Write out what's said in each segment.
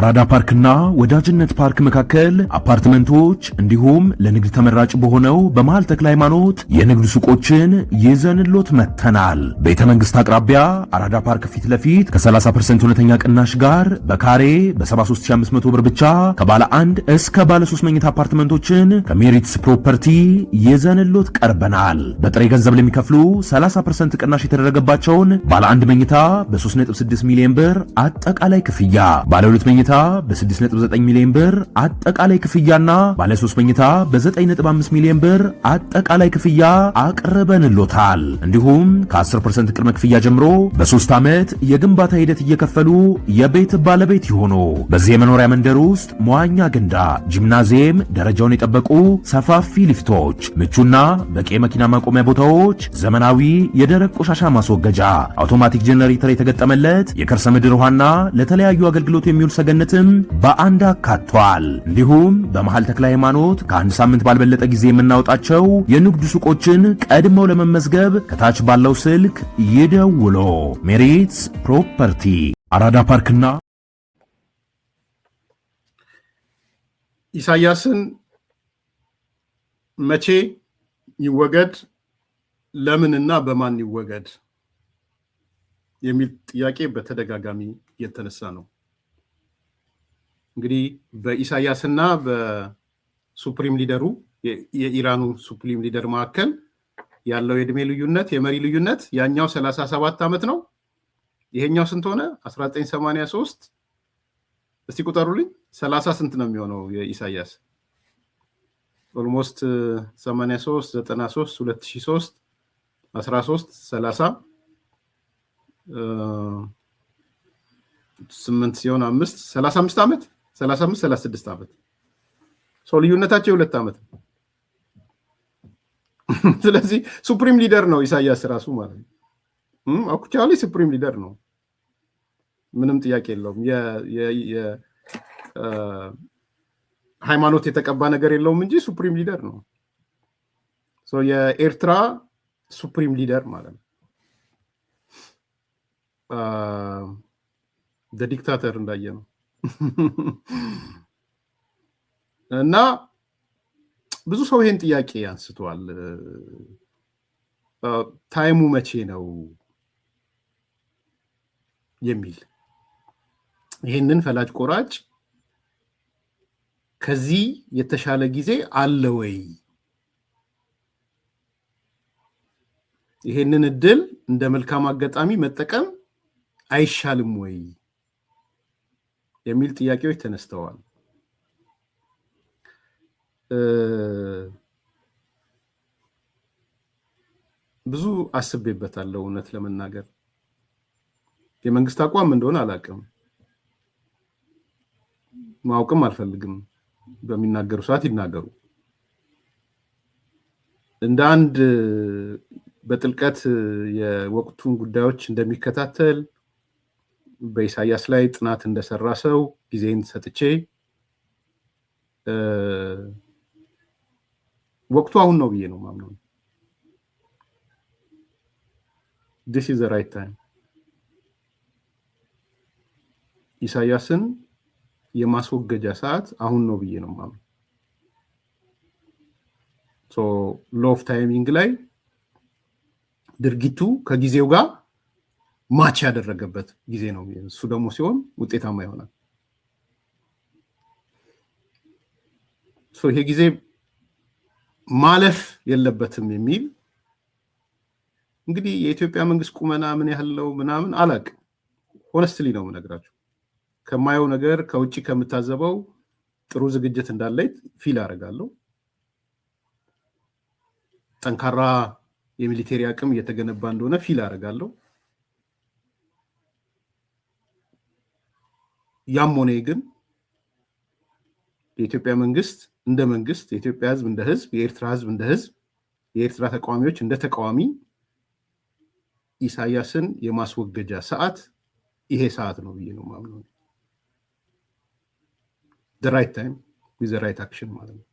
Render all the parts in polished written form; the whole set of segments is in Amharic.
አራዳ ፓርክና ወዳጅነት ፓርክ መካከል አፓርትመንቶች እንዲሁም ለንግድ ተመራጭ በሆነው በመሃል ተክለ ሃይማኖት የንግድ ሱቆችን ይዘንሎት መተናል። ቤተ መንግስት አቅራቢያ አራዳ ፓርክ ፊት ለፊት ከ30% እውነተኛ ቅናሽ ጋር በካሬ በ73500 ብር ብቻ ከባለ 1 እስከ ባለ 3 መኝታ አፓርትመንቶችን ከሜሪትስ ፕሮፐርቲ ይዘንሎት ቀርበናል። በጥሬ ገንዘብ ለሚከፍሉ 30% ቅናሽ የተደረገባቸውን ባለ 1 መኝታ በ3.6 ሚሊዮን ብር አጠቃላይ ክፍያ፣ ባለ 2 መኝታ በ6.9 ሚሊዮን ብር አጠቃላይ ክፍያና ባለ 3 መኝታ በ9.5 ሚሊዮን ብር አጠቃላይ ክፍያ አቅርበንሎታል። እንዲሁም ከ10% ቅድመ ክፍያ ጀምሮ በ3 ዓመት የግንባታ ሂደት እየከፈሉ የቤት ባለቤት ይሆኑ። በዚህ የመኖሪያ መንደር ውስጥ መዋኛ ገንዳ፣ ጂምናዚየም፣ ደረጃውን የጠበቁ ሰፋፊ ሊፍቶች፣ ምቹና በቂ መኪና ማቆሚያ ቦታዎች፣ ዘመናዊ የደረቅ ቆሻሻ ማስወገጃ፣ አውቶማቲክ ጄኔሬተር የተገጠመለት የከርሰ ምድር ውሃና ለተለያዩ አገልግሎት የሚውል ሰገነትም በአንድ አካቷል። እንዲሁም በመሃል ተክለ ሃይማኖት ከአንድ ሳምንት ባልበለጠ ጊዜ የምናወጣቸው የንግድ ሱቆችን ቀድመው ለመመዝገብ ከታች ባለው ስልክ ይደውሎ። ሜሪትስ ፕሮፐርቲ አራዳ ፓርክና ኢሳያስን መቼ ይወገድ፣ ለምንና በማን ይወገድ የሚል ጥያቄ በተደጋጋሚ የተነሳ ነው። እንግዲህ በኢሳያስና በሱፕሪም ሊደሩ የኢራኑ ሱፕሪም ሊደር መካከል ያለው የእድሜ ልዩነት፣ የመሪ ልዩነት ያኛው 37 ዓመት ነው። ይሄኛው ስንት ሆነ? 1983 እስቲ ቁጠሩልኝ። 30 ስንት ነው የሚሆነው? የኢሳያስ ኦልሞስት 83 93 2003 13 30 8 ሲሆን 5 35 ዓመት 35 36 ዓመት ሰው ልዩነታቸው 2 ዓመት። ስለዚህ ሱፕሪም ሊደር ነው ኢሳያስ ራሱ ማለት ነው። አኩቻሊ ሱፕሪም ሊደር ነው፣ ምንም ጥያቄ የለውም። ሃይማኖት የተቀባ ነገር የለውም እንጂ ሱፕሪም ሊደር ነው። የኤርትራ ሱፕሪም ሊደር ማለት ነው። ዲክታተር እንዳየ ነው። እና ብዙ ሰው ይሄን ጥያቄ አንስቷል። ታይሙ መቼ ነው የሚል፣ ይሄንን ፈላጭ ቆራጭ ከዚህ የተሻለ ጊዜ አለ ወይ? ይሄንን እድል እንደ መልካም አጋጣሚ መጠቀም አይሻልም ወይ የሚል ጥያቄዎች ተነስተዋል። ብዙ አስቤበታለሁ እውነት ለመናገር። የመንግስት አቋም እንደሆነ አላውቅም፣ ማወቅም አልፈልግም። በሚናገሩ ሰዓት ይናገሩ። እንደ አንድ በጥልቀት የወቅቱን ጉዳዮች እንደሚከታተል በኢሳያስ ላይ ጥናት እንደሰራ ሰው ጊዜን ሰጥቼ ወቅቱ አሁን ነው ብዬ ነው ማምነው። this is the right time ኢሳያስን የማስወገጃ ሰዓት አሁን ነው ብዬ ነው ማምነው። ሎፍ ታይሚንግ ላይ ድርጊቱ ከጊዜው ጋር ማች ያደረገበት ጊዜ ነው። እሱ ደግሞ ሲሆን ውጤታማ ይሆናል። ይሄ ጊዜ ማለፍ የለበትም የሚል እንግዲህ የኢትዮጵያ መንግስት ቁመና ምን ያህለው ምናምን አላውቅም። ሆነስትሊ ነው የምነግራችሁ። ከማየው ነገር ከውጪ ከምታዘበው ጥሩ ዝግጅት እንዳለ ፊል አደርጋለሁ። ጠንካራ የሚሊቴሪ አቅም እየተገነባ እንደሆነ ፊል አደርጋለሁ። ያም ሆነ ግን የኢትዮጵያ መንግስት እንደ መንግስት፣ የኢትዮጵያ ህዝብ እንደ ህዝብ፣ የኤርትራ ህዝብ እንደ ህዝብ፣ የኤርትራ ተቃዋሚዎች እንደ ተቃዋሚ ኢሳያስን የማስወገጃ ሰዓት ይሄ ሰዓት ነው ብዬ ነው ማምነው። the right time with the right action ማለት ነው።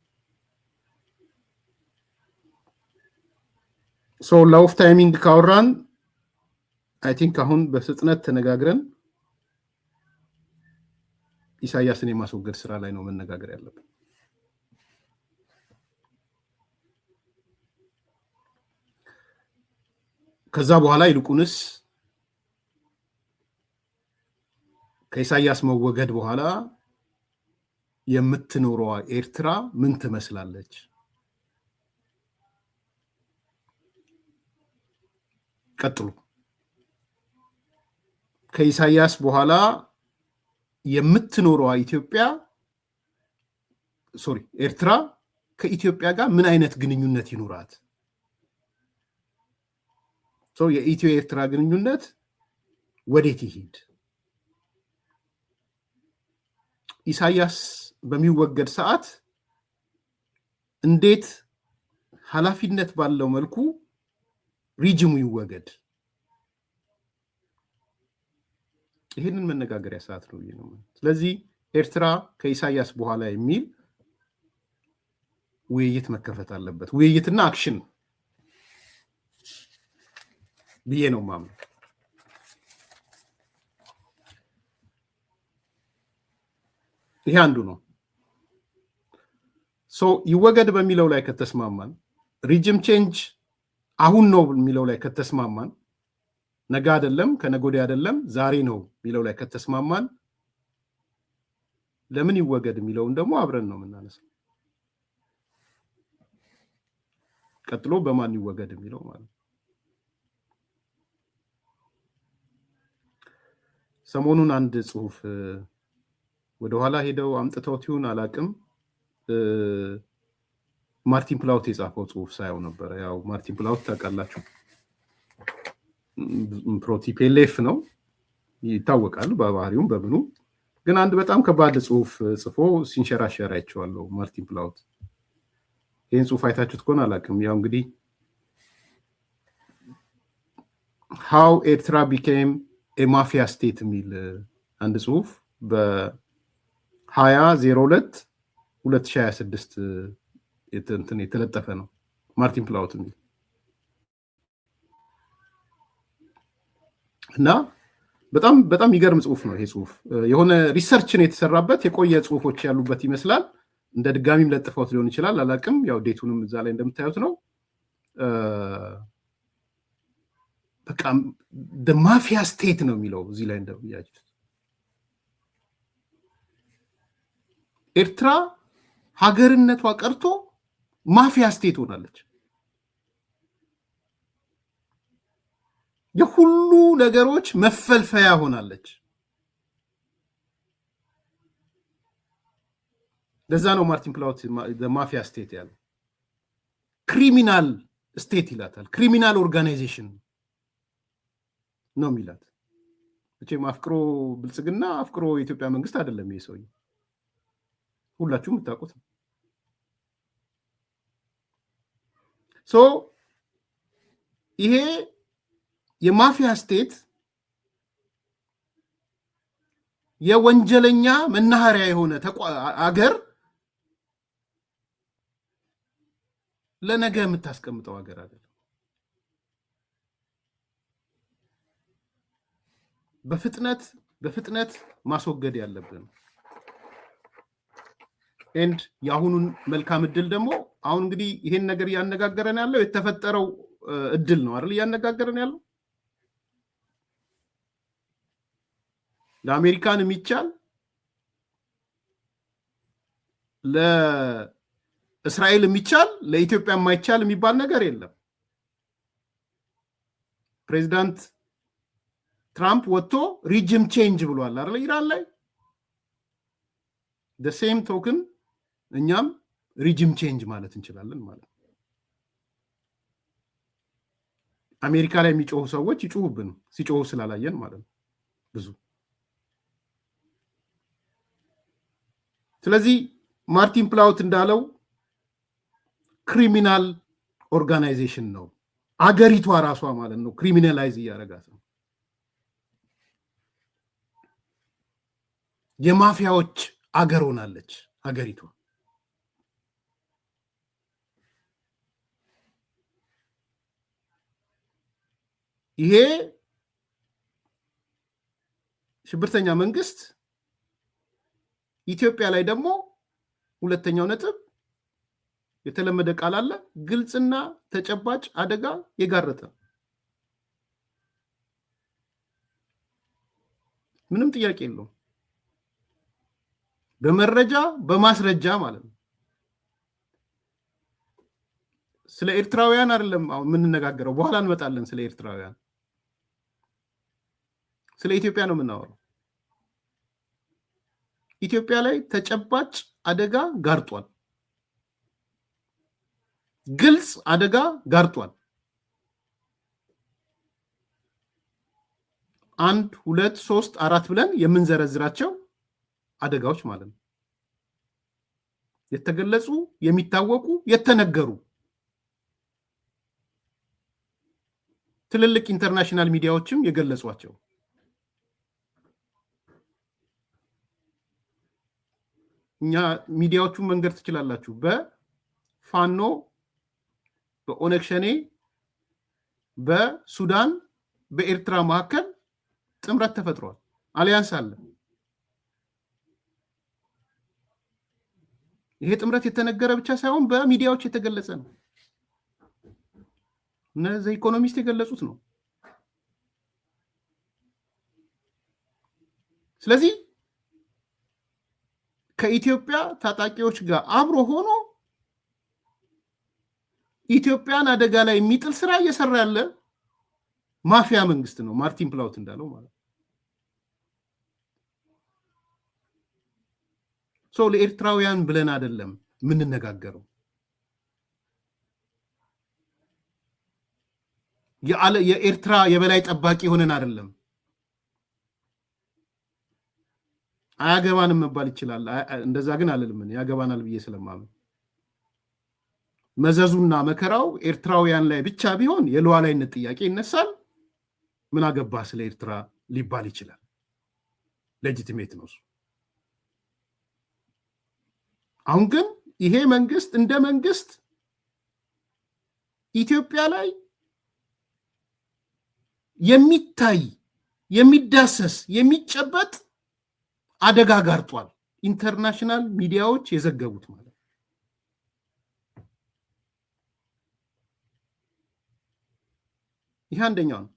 ላው ኦፍ ታይሚንግ ካወራን አይ ቲንክ አሁን በፍጥነት ተነጋግረን ኢሳያስን የማስወገድ ስራ ላይ ነው መነጋገር ያለብን። ከዛ በኋላ ይልቁንስ ከኢሳያስ መወገድ በኋላ የምትኖረው ኤርትራ ምን ትመስላለች? ቀጥሉ። ከኢሳያስ በኋላ የምትኖረው ኤርትራ ከኢትዮጵያ ጋር ምን አይነት ግንኙነት ይኖራት? የኢትዮ ኤርትራ ግንኙነት ወዴት ይሄድ? ኢሳያስ በሚወገድ ሰዓት እንዴት ኃላፊነት ባለው መልኩ ሪጅሙ ይወገድ? ይህንን መነጋገሪያ ሰዓት ነው። ስለዚህ ኤርትራ ከኢሳያስ በኋላ የሚል ውይይት መከፈት አለበት። ውይይትና አክሽን ብዬ ነው ማምነው። ይሄ አንዱ ነው። ይወገድ በሚለው ላይ ከተስማማን፣ ሪጅም ቼንጅ አሁን ነው የሚለው ላይ ከተስማማን፣ ነገ አይደለም ከነገ ወዲያ አይደለም ዛሬ ነው የሚለው ላይ ከተስማማን፣ ለምን ይወገድ የሚለውን ደግሞ አብረን ነው የምናነሳው። ቀጥሎ በማን ይወገድ የሚለው ማለት ነው። ሰሞኑን አንድ ጽሁፍ ወደኋላ ሄደው አምጥተውት ይሁን አላቅም፣ ማርቲን ፕላውት የጻፈው ጽሁፍ ሳየው ነበረ። ያው ማርቲን ፕላውት ታውቃላችሁ፣ ፕሮቲፔሌፍ ነው ይታወቃል፣ በባህሪውም በምኑ። ግን አንድ በጣም ከባድ ጽሁፍ ጽፎ ሲንሸራሸር አይቼዋለሁ ማርቲን ፕላውት። ይህን ጽሁፍ አይታችሁት ከሆነ አላቅም። ያው እንግዲህ ሃው ኤርትራ ቢኬም ማፊያ ስቴት የሚል አንድ ጽሁፍ በ20/02/2026 የተለጠፈ ነው። ማርቲን ፕላውት የሚል እና በጣም የሚገርም ጽሁፍ ነው። ይሄ ጽሁፍ የሆነ ሪሰርችን የተሰራበት የቆየ ጽሁፎች ያሉበት ይመስላል። እንደ ድጋሚም ለጥፈውት ሊሆን ይችላል አላቅም። ያው ዴቱንም እዛ ላይ እንደምታዩት ነው። በቃ ማፊያ ስቴት ነው የሚለው እዚህ ላይ እንደብያችሁት። ኤርትራ ሀገርነቷ ቀርቶ ማፊያ ስቴት ሆናለች። የሁሉ ነገሮች መፈልፈያ ሆናለች። ለዛ ነው ማርቲን ፕላውት ማፊያ ስቴት ያለው። ክሪሚናል ስቴት ይላታል። ክሪሚናል ኦርጋናይዜሽን ነው የሚላት። መቼም አፍቅሮ ብልጽግና አፍቅሮ የኢትዮጵያ መንግስት አይደለም ይሄ ሰውዬ፣ ሁላችሁም የምታውቁት ነው። ይሄ የማፊያ ስቴት የወንጀለኛ መናኸሪያ የሆነ አገር ለነገ የምታስቀምጠው ሀገር አይደለም። በፍጥነት ማስወገድ ያለብን ኤንድ የአሁኑን መልካም እድል ደግሞ አሁን እንግዲህ ይሄን ነገር እያነጋገረን ያለው የተፈጠረው እድል ነው አይደል? እያነጋገረን ያለው ለአሜሪካን የሚቻል ለእስራኤል የሚቻል ለኢትዮጵያ የማይቻል የሚባል ነገር የለም። ፕሬዚዳንት ትራምፕ ወጥቶ ሪጅም ቼንጅ ብሏል አይደል? ኢራን ላይ the same token እኛም ሪጅም ቼንጅ ማለት እንችላለን ማለት ነው። አሜሪካ ላይ የሚጮሁ ሰዎች ይጮሁብን ሲጮሁ ስላላየን ማለት ነው ብዙ። ስለዚህ ማርቲን ፕላውት እንዳለው ክሪሚናል ኦርጋናይዜሽን ነው አገሪቷ ራሷ ማለት ነው። ክሪሚናላይዝ እያደረጋት ነው። የማፊያዎች አገር ሆናለች አገሪቷ። ይሄ ሽብርተኛ መንግስት ኢትዮጵያ ላይ ደግሞ ሁለተኛው ነጥብ የተለመደ ቃል አለ፣ ግልጽና ተጨባጭ አደጋ የጋረጠ ምንም ጥያቄ የለውም። በመረጃ በማስረጃ ማለት ነው። ስለ ኤርትራውያን አይደለም አሁን የምንነጋገረው፣ በኋላ እንመጣለን ስለ ኤርትራውያን። ስለ ኢትዮጵያ ነው የምናወራው። ኢትዮጵያ ላይ ተጨባጭ አደጋ ጋርጧል። ግልጽ አደጋ ጋርጧል። 1 2 3 4 ብለን የምንዘረዝራቸው አደጋዎች ማለት ነው። የተገለጹ፣ የሚታወቁ፣ የተነገሩ ትልልቅ ኢንተርናሽናል ሚዲያዎችም የገለጿቸው እኛ ሚዲያዎቹን መንገድ ትችላላችሁ። በፋኖ በኦነግ ሸኔ በሱዳን በኤርትራ መካከል ጥምረት ተፈጥሯል። አሊያንስ አለ። ይሄ ጥምረት የተነገረ ብቻ ሳይሆን በሚዲያዎች የተገለጸ ነው። እነዚህ ኢኮኖሚስት የገለጹት ነው። ስለዚህ ከኢትዮጵያ ታጣቂዎች ጋር አብሮ ሆኖ ኢትዮጵያን አደጋ ላይ የሚጥል ስራ እየሰራ ያለ ማፊያ መንግስት ነው። ማርቲን ፕላውት እንዳለው ማለት ነው። ለኤርትራውያን ብለን አይደለም የምንነጋገረው። የኤርትራ የበላይ ጠባቂ ሆነን አይደለም። አያገባንም መባል ይችላል። እንደዛ ግን አልልም። ያገባናል ብዬ ስለማምን መዘዙና መከራው ኤርትራውያን ላይ ብቻ ቢሆን የሉዓላዊነት ጥያቄ ይነሳል። ምን አገባ ስለ ኤርትራ ሊባል ይችላል። ሌጂቲሜት ነው። አሁን ግን ይሄ መንግስት እንደ መንግስት ኢትዮጵያ ላይ የሚታይ የሚዳሰስ የሚጨበጥ አደጋ ጋርጧል። ኢንተርናሽናል ሚዲያዎች የዘገቡት ማለት ነው። ይህ አንደኛው ነው።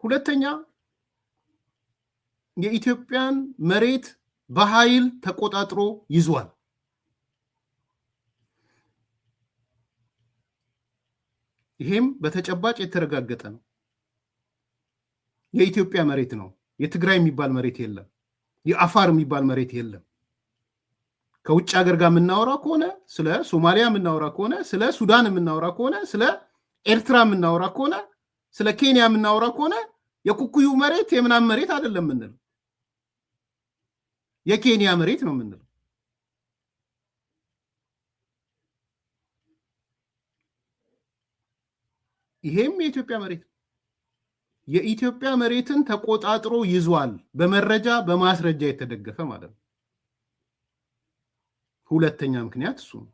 ሁለተኛ የኢትዮጵያን መሬት በኃይል ተቆጣጥሮ ይዟል። ይሄም በተጨባጭ የተረጋገጠ ነው። የኢትዮጵያ መሬት ነው። የትግራይ የሚባል መሬት የለም። የአፋር የሚባል መሬት የለም። ከውጭ ሀገር ጋር የምናወራ ከሆነ ስለ ሶማሊያ የምናወራ ከሆነ ስለ ሱዳን የምናወራ ከሆነ ስለ ኤርትራ የምናወራ ከሆነ ስለ ኬንያ የምናወራ ከሆነ የኩኩዩ መሬት የምናም መሬት አይደለም የምንለው፣ የኬንያ መሬት ነው የምንለው። ይሄም የኢትዮጵያ መሬት የኢትዮጵያ መሬትን ተቆጣጥሮ ይዟል። በመረጃ በማስረጃ የተደገፈ ማለት ነው። ሁለተኛ ምክንያት እሱ ነው።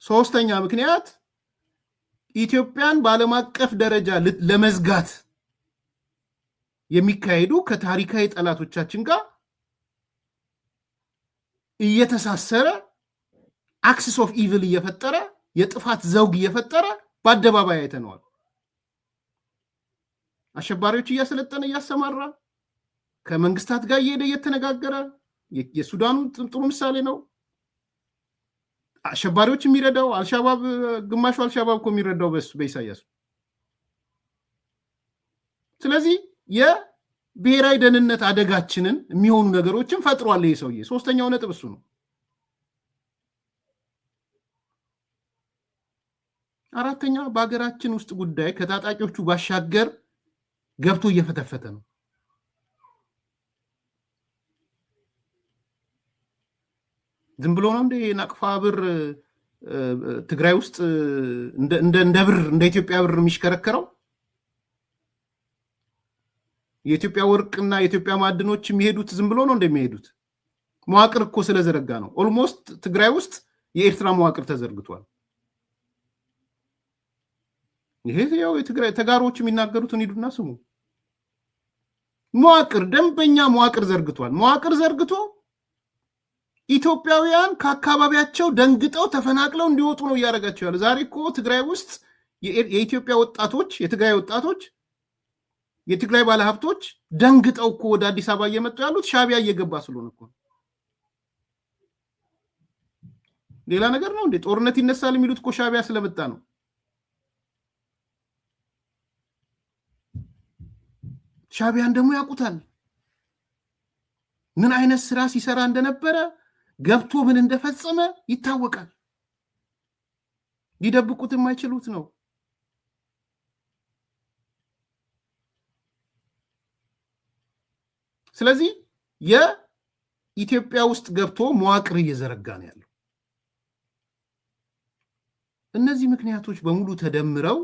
ሶስተኛ ምክንያት ኢትዮጵያን በዓለም አቀፍ ደረጃ ለመዝጋት የሚካሄዱ ከታሪካዊ ጠላቶቻችን ጋር እየተሳሰረ አክሲስ ኦፍ ኢቪል እየፈጠረ የጥፋት ዘውግ እየፈጠረ በአደባባይ አይተነዋል። አሸባሪዎች እያሰለጠነ እያሰማራ ከመንግስታት ጋር እየሄደ እየተነጋገረ የሱዳኑ ጥሩ ምሳሌ ነው። አሸባሪዎች የሚረዳው አልሻባብ፣ ግማሹ አልሻባብ እኮ የሚረዳው በኢሳያስ። ስለዚህ የብሔራዊ ደህንነት አደጋችንን የሚሆኑ ነገሮችን ፈጥሯል ይሄ ሰውዬ። ሶስተኛው ነጥብ እሱ ነው። አራተኛ በሀገራችን ውስጥ ጉዳይ ከታጣቂዎቹ ባሻገር ገብቶ እየፈተፈተ ነው። ዝም ብሎ ነው እንደ ናቅፋ ብር ትግራይ ውስጥ እንደ ብር እንደ ኢትዮጵያ ብር የሚሽከረከረው? የኢትዮጵያ ወርቅና የኢትዮጵያ ማዕድኖች የሚሄዱት ዝም ብሎ ነው እንደሚሄዱት? መዋቅር እኮ ስለዘረጋ ነው። ኦልሞስት ትግራይ ውስጥ የኤርትራ መዋቅር ተዘርግቷል። ይሄ ያው የትግራይ ተጋሮች የሚናገሩትን ሂዱና ስሙ። መዋቅር ደንበኛ መዋቅር ዘርግቷል። መዋቅር ዘርግቶ ኢትዮጵያውያን ከአካባቢያቸው ደንግጠው ተፈናቅለው እንዲወጡ ነው እያደረጋቸው ያለ። ዛሬ እኮ ትግራይ ውስጥ የኢትዮጵያ ወጣቶች፣ የትግራይ ወጣቶች፣ የትግራይ ባለሀብቶች ደንግጠው እኮ ወደ አዲስ አበባ እየመጡ ያሉት ሻዕቢያ እየገባ ስለሆነ እኮ። ሌላ ነገር ነው እንዴ? ጦርነት ይነሳል የሚሉት እኮ ሻዕቢያ ስለመጣ ነው። ሻዕቢያን ደግሞ ያውቁታል። ምን አይነት ስራ ሲሰራ እንደነበረ ገብቶ ምን እንደፈጸመ ይታወቃል። ሊደብቁት የማይችሉት ነው። ስለዚህ የኢትዮጵያ ውስጥ ገብቶ መዋቅር እየዘረጋ ነው ያለው። እነዚህ ምክንያቶች በሙሉ ተደምረው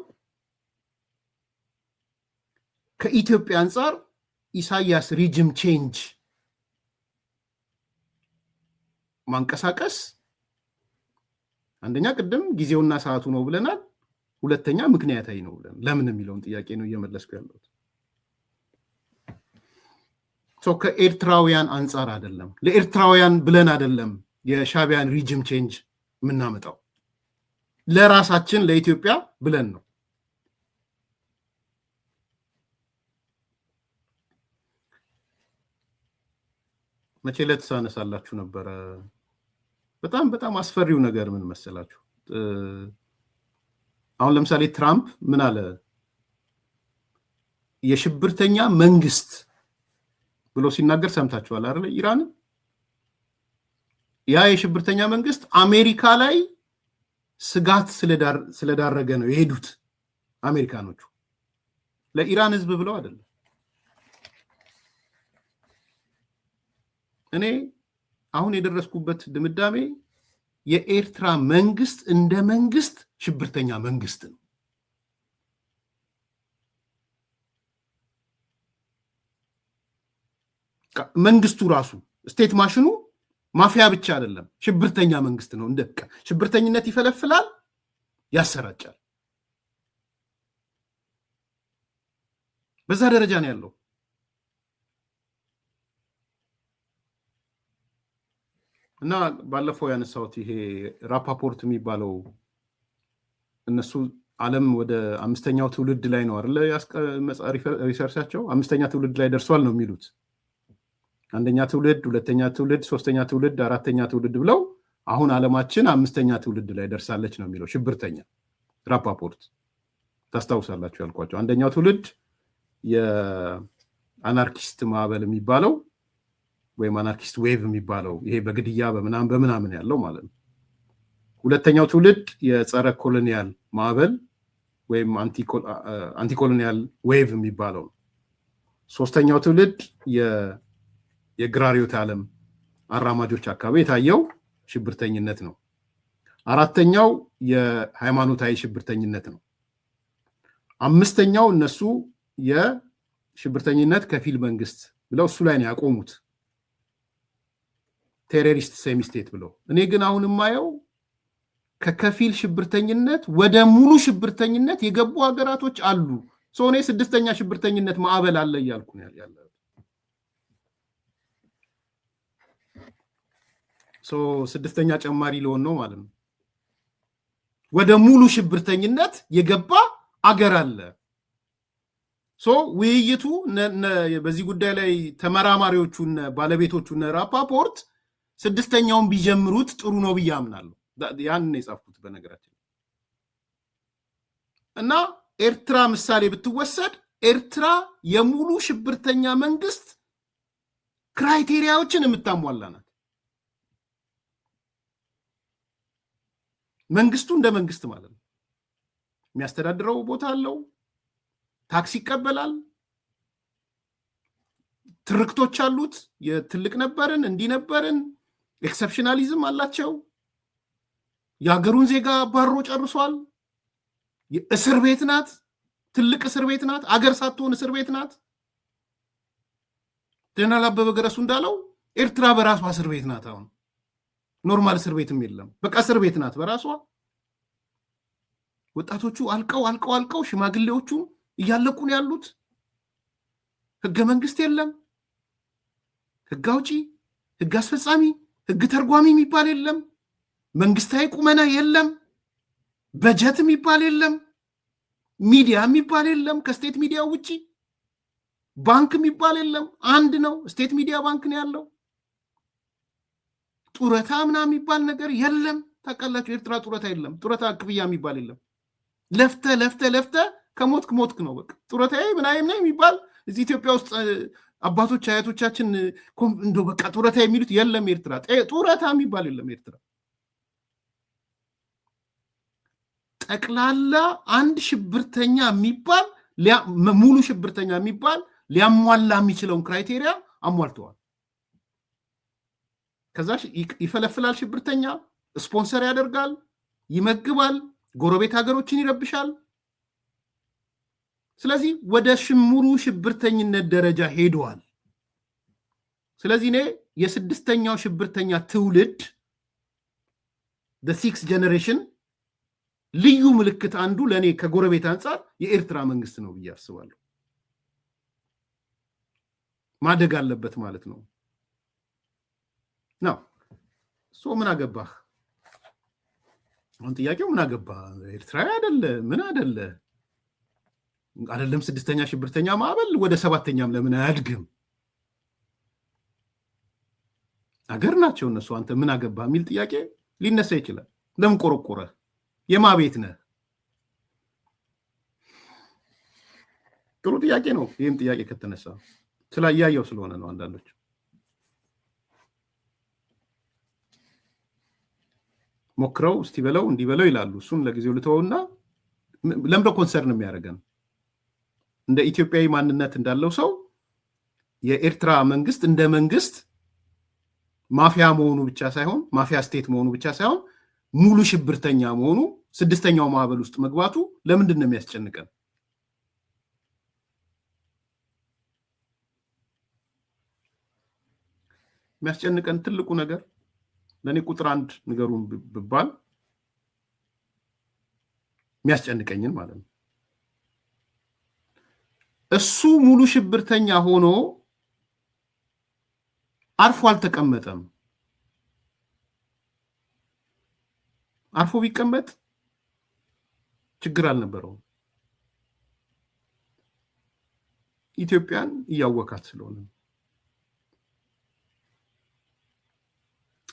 ከኢትዮጵያ አንጻር ኢሳያስ ሪጅም ቼንጅ ማንቀሳቀስ አንደኛ ቅድም ጊዜውና ሰዓቱ ነው ብለናል። ሁለተኛ ምክንያታዊ ነው ብለን ለምን የሚለውን ጥያቄ ነው እየመለስኩ ያለሁት። ከኤርትራውያን አንጻር አይደለም፣ ለኤርትራውያን ብለን አይደለም የሻዕቢያን ሪጅም ቼንጅ የምናመጣው፣ ለራሳችን ለኢትዮጵያ ብለን ነው። መቼ ዕለት ሳነሳላችሁ ነበረ። በጣም በጣም አስፈሪው ነገር ምን መሰላችሁ? አሁን ለምሳሌ ትራምፕ ምን አለ? የሽብርተኛ መንግስት ብሎ ሲናገር ሰምታችኋል አይደል? ኢራን ያ የሽብርተኛ መንግስት አሜሪካ ላይ ስጋት ስለዳረገ ነው የሄዱት አሜሪካኖቹ፣ ለኢራን ህዝብ ብለው አይደለም። እኔ አሁን የደረስኩበት ድምዳሜ የኤርትራ መንግስት እንደ መንግስት ሽብርተኛ መንግስት ነው። መንግስቱ ራሱ ስቴት ማሽኑ ማፊያ ብቻ አይደለም፣ ሽብርተኛ መንግስት ነው። እንደ ሽብርተኝነት ይፈለፍላል፣ ያሰራጫል። በዛ ደረጃ ነው ያለው። እና ባለፈው ያነሳሁት ይሄ ራፓፖርት የሚባለው እነሱ ዓለም ወደ 5ኛው ትውልድ ላይ ነው አይደል ሪሰርቻቸው 5ኛ ትውልድ ላይ ደርሷል ነው የሚሉት። 1ኛ ትውልድ፣ 2ኛ ትውልድ፣ 3ኛ ትውልድ፣ 4ኛ ትውልድ ብለው አሁን ዓለማችን 5ኛ ትውልድ ላይ ደርሳለች ነው የሚለው ሽብርተኛ ራፓፖርት። ታስታውሳላችሁ ያልኳቸው 1ኛው ትውልድ የአናርኪስት ማዕበል የሚባለው ወይም አናርኪስት ዌቭ የሚባለው ይሄ በግድያ በምናምን ያለው ማለት ነው። 2ኛው ትውልድ የጸረ ኮሎኒያል ማዕበል ወይም አንቲኮሎኒያል ዌቭ የሚባለው ነው። 3ኛው ትውልድ የግራሪዮት ዓለም አራማጆች አካባቢ የታየው ሽብርተኝነት ነው። 4ኛው የሃይማኖታዊ ሽብርተኝነት ነው። 5ኛው እነሱ የሽብርተኝነት ከፊል መንግስት ብለው እሱ ላይ ነው ያቆሙት፣ ቴሮሪስት ሴሚ ስቴት ብለው። እኔ ግን አሁን የማየው ከከፊል ሽብርተኝነት ወደ ሙሉ ሽብርተኝነት የገቡ ሀገራቶች አሉ። እኔ 6ኛ ሽብርተኝነት ማዕበል አለ እያልኩ ነው ያለው። 6ኛ ጨማሪ ሊሆን ነው ማለት ነው። ወደ ሙሉ ሽብርተኝነት የገባ አገር አለ። ውይይቱ በዚህ ጉዳይ ላይ ተመራማሪዎቹና ባለቤቶቹና ራፓፖርት 6ኛውን ቢጀምሩት ጥሩ ነው ብዬ አምናለሁ። ያንን የጻፍኩት በነገራችን እና ኤርትራ ምሳሌ ብትወሰድ ኤርትራ የሙሉ ሽብርተኛ መንግስት ክራይቴሪያዎችን የምታሟላ ናት። መንግስቱ እንደ መንግስት ማለት ነው። የሚያስተዳድረው ቦታ አለው፣ ታክስ ይቀበላል፣ ትርክቶች አሉት። የትልቅ ነበርን እንዲህ ነበርን፣ ኤክሰፕሽናሊዝም አላቸው። የሀገሩን ዜጋ ባሮ ጨርሷል። እስር ቤት ናት፣ ትልቅ እስር ቤት ናት። አገር ሳትሆን እስር ቤት ናት። ጀነራል አበበ ገረሱ እንዳለው ኤርትራ በራሷ እስር ቤት ናት። አሁን ኖርማል እስር ቤትም የለም፣ በቃ እስር ቤት ናት በራሷ። ወጣቶቹ አልቀው ሽማግሌዎቹ እያለቁ ነው ያሉት። ህገ መንግስት የለም፣ ህግ አውጪ፣ ህግ አስፈጻሚ፣ ህግ ተርጓሚ የሚባል የለም፣ መንግስታዊ ቁመና የለም፣ በጀት የሚባል የለም፣ ሚዲያ የሚባል የለም ከስቴት ሚዲያ ውጪ፣ ባንክ የሚባል የለም። አንድ ነው ስቴት ሚዲያ ባንክ ነው ያለው። ጡረታ ምናምን የሚባል ነገር የለም። ታውቃላችሁ ኤርትራ ጡረታ የለም። ጡረታ ክፍያ የሚባል የለም። ለፍተ ከሞትክ ሞትክ ነው በቃ። ጡረታዬ ምናምን የሚባል እዚህ ኢትዮጵያ ውስጥ አባቶች አያቶቻችን እንደው በቃ ጡረታ የሚሉት የለም። ኤርትራ ጡረታ የሚባል የለም። ኤርትራ ጠቅላላ አንድ ሽብርተኛ የሚባል ሙሉ ሽብርተኛ የሚባል ሊያሟላ የሚችለውን ክራይቴሪያ አሟልተዋል። ከዛ ይፈለፍላል፣ ሽብርተኛ ስፖንሰር ያደርጋል፣ ይመግባል፣ ጎረቤት ሀገሮችን ይረብሻል። ስለዚህ ወደ ሙሉ ሽብርተኝነት ደረጃ ሄደዋል። ስለዚህ እኔ የስድስተኛው ሽብርተኛ ትውልድ the sixth generation ልዩ ምልክት አንዱ ለኔ ከጎረቤት አንጻር የኤርትራ መንግስት ነው ብዬ አስባለሁ። ማደግ አለበት ማለት ነው። ነው ምን አገባህ? አሁን ጥያቄው ምን አገባህ? ኤርትራዊ አይደለ ምን አይደለም ስድስተኛ ሽብርተኛ ማዕበል ወደ ሰባተኛም ለምን አያድግም? አገር ናቸው እነሱ። አንተ ምን አገባህ የሚል ጥያቄ ሊነሳ ይችላል። ለምን ቆረቆረህ? የማቤት ነህ? ጥሩ ጥያቄ ነው። ይህም ጥያቄ ከተነሳ ስላያየው ስለሆነ ነው። አንዳንዶች ሞክረው እስቲ በለው እንዲበለው ይላሉ። እሱን ለጊዜው ልተወውና ለምዶ ኮንሰርን የሚያደርገን እንደ ኢትዮጵያዊ ማንነት እንዳለው ሰው የኤርትራ መንግስት እንደ መንግስት ማፊያ መሆኑ ብቻ ሳይሆን ማፊያ ስቴት መሆኑ ብቻ ሳይሆን ሙሉ ሽብርተኛ መሆኑ ስድስተኛው ማዕበል ውስጥ መግባቱ ለምንድን ነው የሚያስጨንቀን? የሚያስጨንቀን ትልቁ ነገር ለኔ ቁጥር አንድ ንገሩን ብባል የሚያስጨንቀኝን ማለት ነው እሱ ሙሉ ሽብርተኛ ሆኖ አርፎ አልተቀመጠም። አርፎ ቢቀመጥ ችግር አልነበረውም። ኢትዮጵያን እያወካት ስለሆነ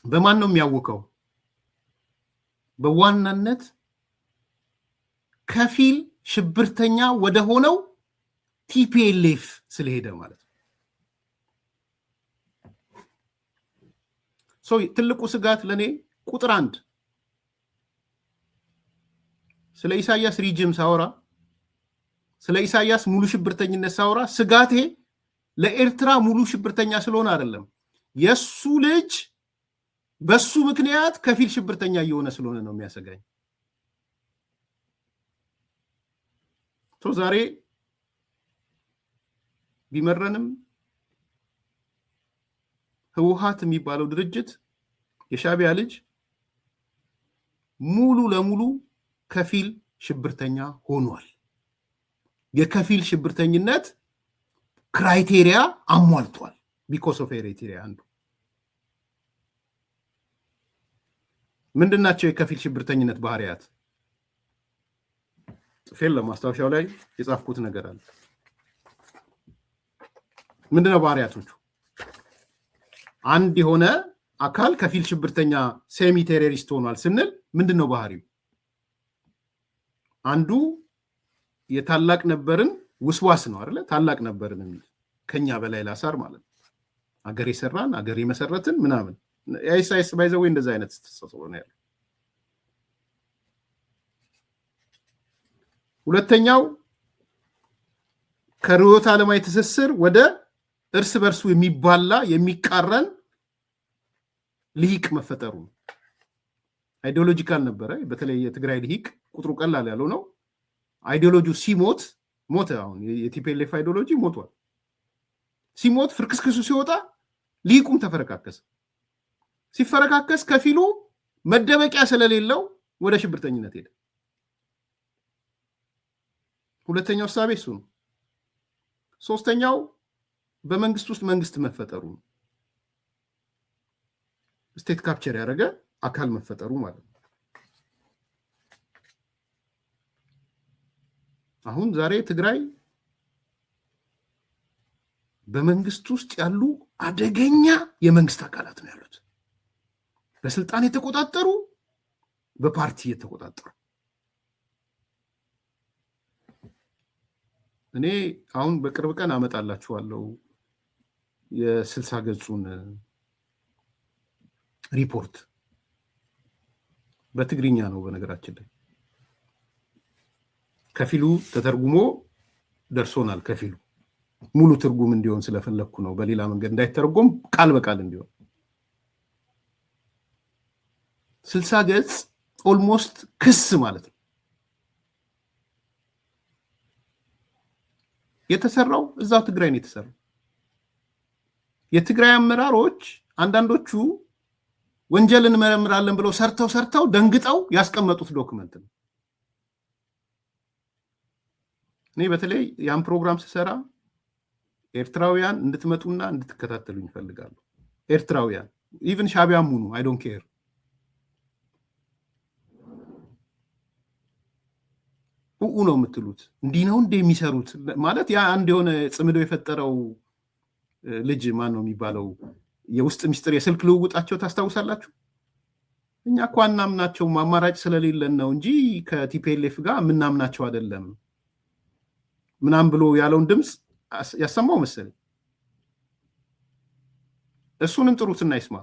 በማን ነው የሚያወቀው? በዋናነት ከፊል ሽብርተኛ ወደ ሆነው ቲፒኤልኤፍ ስለሄደ ማለት ነው። ትልቁ ስጋት ለኔ ቁጥር አንድ ስለ ኢሳያስ ሪጅም ሳወራ ስለ ኢሳያስ ሙሉ ሽብርተኝነት ሳወራ ስጋቴ ለኤርትራ ሙሉ ሽብርተኛ ስለሆነ አይደለም። የሱ ልጅ በሱ ምክንያት ከፊል ሽብርተኛ እየሆነ ስለሆነ ነው የሚያሰጋኝ። ዛሬ ቢመረንም ህወሓት የሚባለው ድርጅት የሻዕቢያ ልጅ ሙሉ ለሙሉ ከፊል ሽብርተኛ ሆኗል። የከፊል ሽብርተኝነት ክራይቴሪያ አሟልቷል። ቢኮዝ ኦፍ ኤሪትሪያ አንዱ ምንድናቸው የከፊል ሽብርተኝነት ባህሪያት? ጽፌን ለማስታወሻው ላይ የጻፍኩት ነገር አለ። ምንድነው ባህሪያቶቹ? አንድ የሆነ አካል ከፊል ሽብርተኛ ሴሚ ቴሮሪስት ሆኗል ስንል ምንድነው ባህሪው? አንዱ የታላቅ ነበርን ውስዋስ ነው አይደለ? ታላቅ ነበርን የሚል ከኛ በላይ ላሳር ማለት ነው። አገር የሰራን አገር የመሰረትን ምናምን ኢሳይያስ ባይዘው እንደዛ አይነት ተሰጥቶ ነው ያለው። ሁለተኛው ከርዕዮተ ዓለማዊ ትስስር ወደ እርስ በርሱ የሚባላ የሚቃረን ልሂቅ መፈጠሩ ነው። አይዲዮሎጂካል ነበረ። በተለይ የትግራይ ልሂቅ ቁጥሩ ቀላል ያለው ነው። አይዲዮሎጂው ሲሞት ሞተ። አሁን የቲፒኤልኤፍ አይዲዮሎጂ ሞቷል። ሲሞት ፍርክስክሱ ሲወጣ ልሂቁም ተፈረካከሰ። ሲፈረካከስ ከፊሉ መደበቂያ ስለሌለው ወደ ሽብርተኝነት ሄደ። ሁለተኛው ሐሳቤ እሱ ነው። ሶስተኛው በመንግስት ውስጥ መንግስት መፈጠሩ ነው። ስቴት ካፕቸር ያደረገ አካል መፈጠሩ ማለት ነው። አሁን ዛሬ ትግራይ በመንግስት ውስጥ ያሉ አደገኛ የመንግስት አካላት ነው ያሉት። በስልጣን የተቆጣጠሩ፣ በፓርቲ የተቆጣጠሩ። እኔ አሁን በቅርብ ቀን አመጣላችኋለሁ የ60 ገጹን ሪፖርት። በትግርኛ ነው በነገራችን ላይ፣ ከፊሉ ተተርጉሞ ደርሶናል። ከፊሉ ሙሉ ትርጉም እንዲሆን ስለፈለኩ ነው፣ በሌላ መንገድ እንዳይተረጎም ቃል በቃል እንዲሆን። 60 ገጽ ኦልሞስት ክስ ማለት ነው። የተሰራው እዛው ትግራይ ነው የተሰራው። የትግራይ አመራሮች አንዳንዶቹ ወንጀልን እንመረምራለን ብለው ሰርተው ደንግጠው ያስቀመጡት ዶክመንት ነው። እኔ በተለይ ያን ፕሮግራም ስሰራ ኤርትራውያን እንድትመጡና እንድትከታተሉኝ ይፈልጋሉ። ኤርትራውያን ኢቭን ሻቢያም ሁኑ አይ ዶንት ኬር። ነው የምትሉት እንዲህ ነው እንደ የሚሰሩት ማለት ያ አንድ የሆነ ጽምዶ የፈጠረው ልጅ ማን ነው የሚባለው የውስጥ ሚስጥር የስልክ ልውውጣቸው ታስታውሳላችሁ? እኛ እኮ አናምናቸውም አማራጭ ስለሌለን ነው እንጂ ከቲፒኤልኤፍ ጋር የምናምናቸው አይደለም ምናምን ብሎ ያለውን ድምፅ ያሰማው መሰለኝ። እሱንም ጥሩትና ይስማ።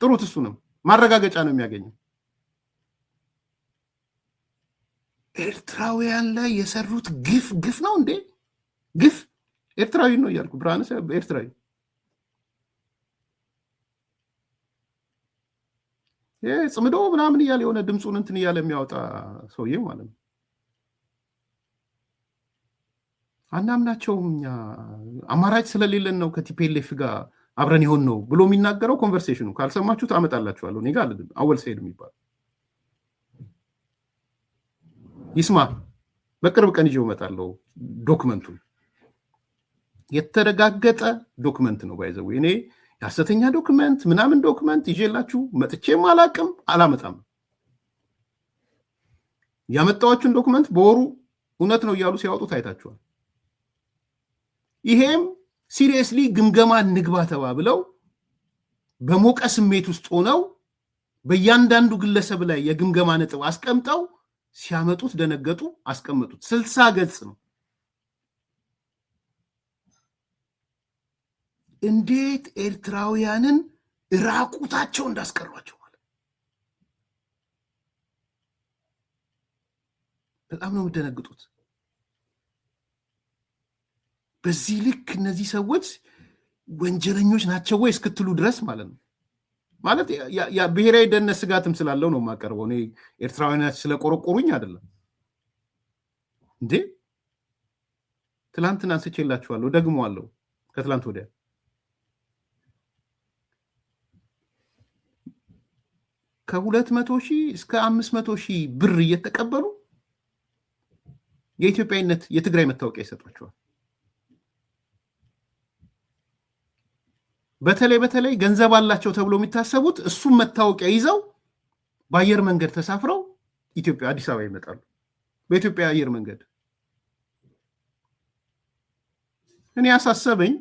ጥሩት፣ እሱንም ማረጋገጫ ነው የሚያገኘው። ኤርትራውያን ላይ የሰሩት ግፍ ነው እንዴ? ግፍ ኤርትራዊ ነው እያልኩ ብርሃነ ኤርትራዊ ጽምዶ ምናምን እያለ የሆነ ድምፁን እንትን እያለ የሚያወጣ ሰውዬ ማለት ነው። አናምናቸውም እኛ አማራጭ ስለሌለን ነው ከቲፒኤልኤፍ ጋር አብረን ይሆን ነው ብሎ የሚናገረው ኮንቨርሴሽኑ ካልሰማችሁት አመጣላችኋለሁ። እኔ ጋር አወል ሰይድ የሚባል ይስማ። በቅርብ ቀን ይዤው እመጣለሁ ዶክመንቱን። የተረጋገጠ ዶክመንት ነው ባይዘው። እኔ የሐሰተኛ ዶክመንት ምናምን ዶክመንት ይዤላችሁ መጥቼም አላቅም አላመጣም። ያመጣዎቹን ዶክመንት በወሩ እውነት ነው እያሉ ሲያወጡት አይታችኋል። ይሄም ሲሪየስሊ ግምገማ እንግባ ተባብለው በሞቀ ስሜት ውስጥ ሆነው በእያንዳንዱ ግለሰብ ላይ የግምገማ ነጥብ አስቀምጠው ሲያመጡት ደነገጡ፣ አስቀመጡት። 60 ገጽ ነው። እንዴት ኤርትራውያንን ራቁታቸው እንዳስቀሯቸው ማለት በጣም ነው የምደነግጡት። በዚህ ልክ እነዚህ ሰዎች ወንጀለኞች ናቸው ወይ እስክትሉ ድረስ ማለት ነው። ማለት ብሔራዊ ደህንነት ስጋትም ስላለው ነው የማቀርበው። እኔ ኤርትራውያን ስለቆረቆሩኝ አይደለም እንዴ። ትላንትና አንስቼላችኋለሁ፣ ደግሞዋለሁ። ከትላንት ወዲያ ከ200,000 እስከ 500,000 ብር እየተቀበሉ የኢትዮጵያዊነት የትግራይ መታወቂያ ይሰጧቸዋል። በተለይ ገንዘብ አላቸው ተብሎ የሚታሰቡት እሱም መታወቂያ ይዘው በአየር መንገድ ተሳፍረው ኢትዮጵያ አዲስ አበባ ይመጣሉ። በኢትዮጵያ አየር መንገድ እኔ ያሳሰበኝ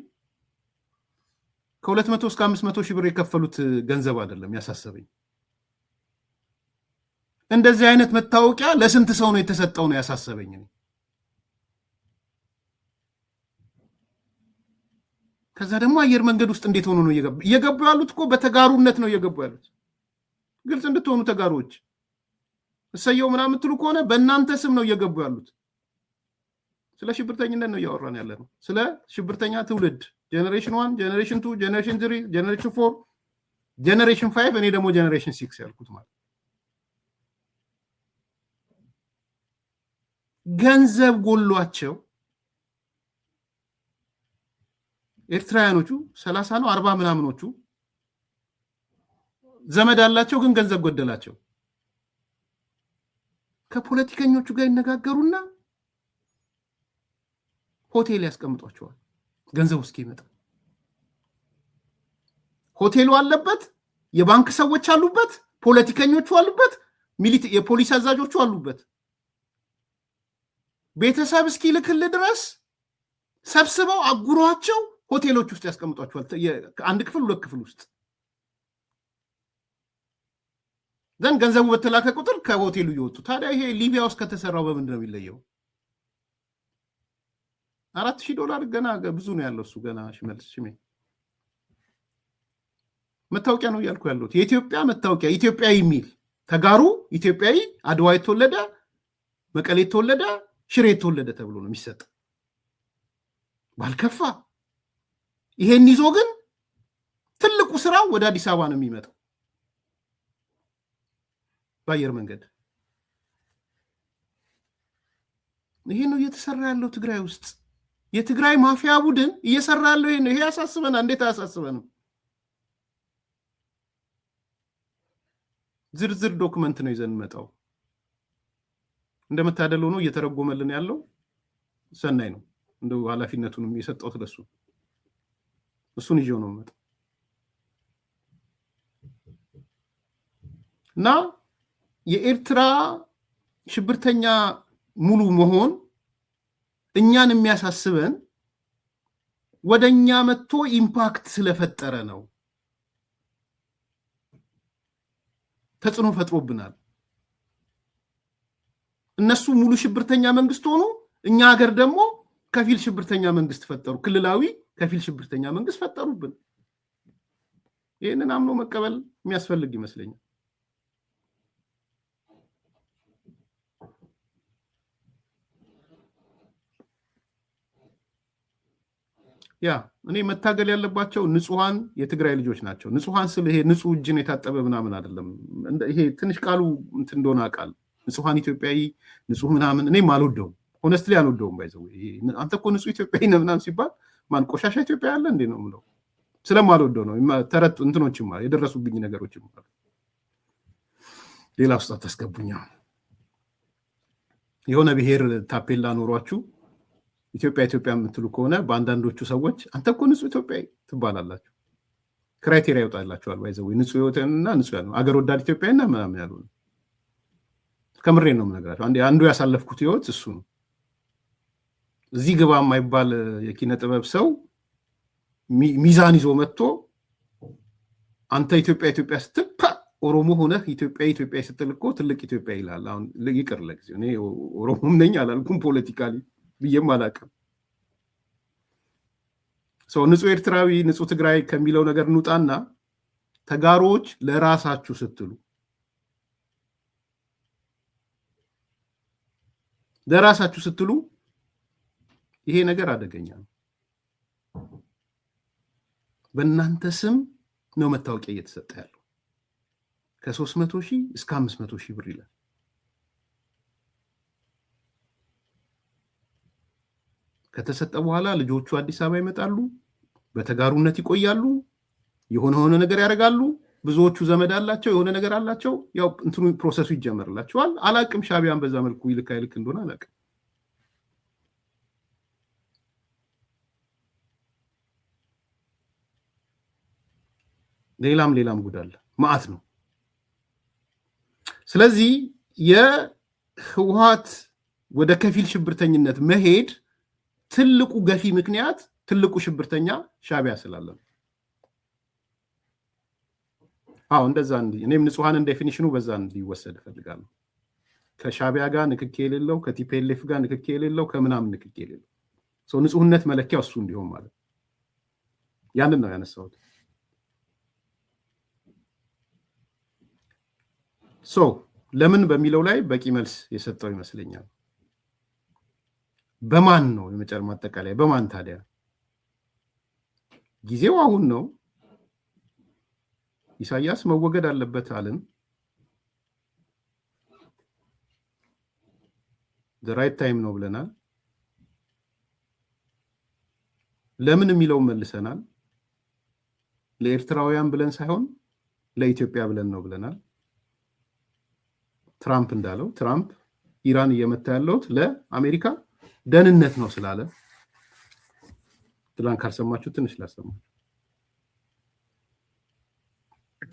ከ200 እስከ 500,000 ብር የከፈሉት ገንዘብ አይደለም ያሳሰበኝ። እንደዚህ አይነት መታወቂያ ለስንት ሰው ነው የተሰጠው ነው ያሳሰበኝ። ከዛ ደግሞ አየር መንገድ ውስጥ እንዴት ሆኖ ነው እየገቡ ያሉት? እኮ በተጋሩነት ነው እየገቡ ያሉት። ግልጽ እንድትሆኑ ተጋሮች እሰየው ምናምን የምትሉ ከሆነ በእናንተ ስም ነው እየገቡ ያሉት። ስለ ሽብርተኝነት ነው እያወራን ያለ ነው። ስለ ሽብርተኛ ትውልድ ጄኔሬሽን 1 ጄኔሬሽን 2 ጄኔሬሽን 3 ጄኔሬሽን 4 ጄኔሬሽን 5 እኔ ደግሞ ጄኔሬሽን 6 ያልኩት ማለት ገንዘብ ጎሏቸው ኤርትራውያኖቹ 30 ነው 40 ምናምኖቹ ዘመድ አላቸው፣ ግን ገንዘብ ጎደላቸው። ከፖለቲከኞቹ ጋር ይነጋገሩና ሆቴል ያስቀምጧቸዋል ገንዘብ እስኪመጣ። ሆቴሉ አለበት፣ የባንክ ሰዎች አሉበት፣ ፖለቲከኞቹ አሉበት፣ የፖሊስ አዛዦቹ አሉበት። ቤተሰብ እስኪልክል ድረስ ሰብስበው አጉሯቸው ሆቴሎች ውስጥ ያስቀምጧቸዋል። አንድ ክፍል 2 ክፍል ውስጥ ዘን ገንዘቡ በተላከ ቁጥር ከሆቴሉ ይወጡ። ታዲያ ይሄ ሊቢያ ውስጥ ከተሰራው በምንድን ነው የሚለየው? $4000 ገና ብዙ ነው ያለው እሱ ገና ሽመልስ ሽሜ መታወቂያ ነው ያልኩ ያለው የኢትዮጵያ መታወቂያ ኢትዮጵያዊ የሚል ተጋሩ ኢትዮጵያዊ አድዋ የተወለደ መቀሌ የተወለደ ሽሬ የተወለደ ተብሎ ነው የሚሰጥ ባልከፋ። ይሄን ይዞ ግን ትልቁ ስራው ወደ አዲስ አበባ ነው የሚመጣው በአየር መንገድ። ይሄ ነው እየተሰራ ያለው ትግራይ ውስጥ። የትግራይ ማፊያ ቡድን እየሰራ ያለው ይሄ ነው። ይሄ ያሳስበናል። እንዴት አያሳስበንም? ዝርዝር ዶክመንት ነው ይዘን መጣው። እንደመታደል ሆኖ እየተረጎመልን ያለው ሰናይ ነው። እንደው ኃላፊነቱንም የሰጠው ስለሱ እሱን ይዤው ነው መጣው እና የኤርትራ ሽብርተኛ ሙሉ መሆን እኛን የሚያሳስበን ወደኛ መጥቶ ኢምፓክት ስለፈጠረ ነው። ተጽዕኖ ፈጥሮብናል። እነሱ ሙሉ ሽብርተኛ መንግስት ሆኑ፣ እኛ ሀገር ደግሞ ከፊል ሽብርተኛ መንግስት ፈጠሩ። ክልላዊ ከፊል ሽብርተኛ መንግስት ፈጠሩብን። ይህንን አምኖ መቀበል የሚያስፈልግ ይመስለኛል። ያ እኔ መታገል ያለባቸው ንጹሃን የትግራይ ልጆች ናቸው። ንጹሃን ስለ ይሄ ንጹህ እጅን የታጠበ ምናምን አይደለም። ይሄ ትንሽ ቃሉ እንትን እንደሆነ አውቃለሁ። ንጹሃን ኢትዮጵያዊ ንጹህ ምናምን እኔም አልወደውም፣ ሆነስትሊ አልወደውም። ባይዘው አንተ እኮ ንጹህ ኢትዮጵያዊ ነህ ምናምን ሲባል ማን ቆሻሻ ኢትዮጵያ ያለ እንዴ ነው የምለው። ስለማልወደው ነው። ተረት እንትኖችም የደረሱብኝ ነገሮችም አሉ። ሌላ ውስጥ አታስገቡኝ። የሆነ ብሔር ታፔላ ኖሯችሁ ኢትዮጵያ የምትሉ ከሆነ በአንዳንዶቹ ሰዎች አንተ እኮ ንጹህ ኢትዮጵያዊ ትባላላችሁ። ክራይቴሪያ ይወጣላችኋል። ባይዘው ንጹህ ህይወትና ንጹህ ያለው አገር ወዳድ ኢትዮጵያዊና ምናምን ያሉ ከምሬን ነው የምነግራቸው። አንዱ ያሳለፍኩት ህይወት እሱ ነው። እዚህ ግባ የማይባል የኪነ ጥበብ ሰው ሚዛን ይዞ መጥቶ አንተ ኢትዮጵያ ስትል ኦሮሞ ሆነህ ኢትዮጵያ ስትል እኮ ትልቅ ኢትዮጵያ ይላል። አሁን ይቅር ለጊዜው እኔ ኦሮሞም ነኝ አላልኩም፣ ፖለቲካሊ ብዬም አላውቅም። ንጹህ ኤርትራዊ ንጹህ ትግራይ ከሚለው ነገር እንውጣና ተጋሮች ለራሳችሁ ስትሉ ይሄ ነገር አደገኛ ነው። በእናንተ ስም ነው መታወቂያ እየተሰጠ ያለው። ከ300,000 እስከ 500,000 ብር ይላል። ከተሰጠ በኋላ ልጆቹ አዲስ አበባ ይመጣሉ፣ በተጋሩነት ይቆያሉ፣ የሆነ ነገር ያደርጋሉ። ብዙዎቹ ዘመድ አላቸው፣ የሆነ ነገር አላቸው። ያው እንትኑ ፕሮሰሱ ይጀመርላቸዋል። አላቅም ሻቢያን በዛ መልኩ ይልክ እንደሆነ አላቅም። ሌላም ጉዳለ ማአት ነው። ስለዚህ የህወሓት ወደ ከፊል ሽብርተኝነት መሄድ ትልቁ ገፊ ምክንያት ትልቁ ሽብርተኛ ሻቢያ ስላለ ነው። እንደዛ እኔም ንጹሃንን ዴፊኒሽኑ በዛ እንዲወሰድ እፈልጋለሁ። ከሻቢያ ጋር ንክኬ የሌለው፣ ከቲፒኤልኤፍ ጋር ንክኬ የሌለው፣ ከምናምን ንክኬ የሌለው ሰው ንጹህነት መለኪያው እሱ እንዲሆን ማለት ያንን ነው ያነሳሁት። ለምን በሚለው ላይ በቂ መልስ የሰጠው ይመስለኛል። በማን ነው የመጨረሻ ማጠቃለያ? በማን ታዲያ? ጊዜው አሁን ነው። ኢሳያስ መወገድ አለበት አለን። the right time ነው ብለናል። ለምን የሚለው መልሰናል። ለኤርትራውያን ብለን ሳይሆን ለኢትዮጵያ ብለን ነው ብለናል። ትራምፕ እንዳለው ትራምፕ ኢራን እየመታ ያለው ለአሜሪካ ደህንነት ነው ስላለ ትላንት ካልሰማችሁ ትንሽ ላሰማችሁ።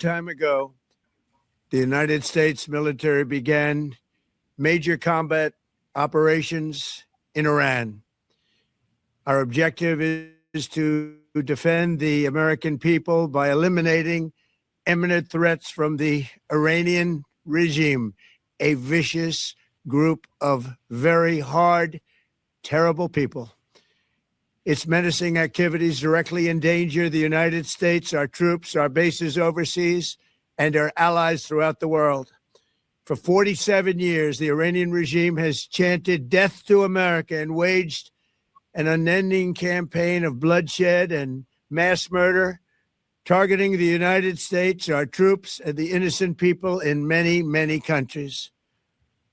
time ago, the United States military began major combat operations in Iran. Our objective is to defend the American people by eliminating imminent threats from the Iranian regime, a vicious group of very hard, terrible people. Its menacing activities directly endanger the United States, our troops, our bases overseas, and our allies throughout the world. For 47 years, the Iranian regime has chanted death to America and waged an unending campaign of bloodshed and mass murder, targeting the United States, our troops, and the innocent people in many, many countries.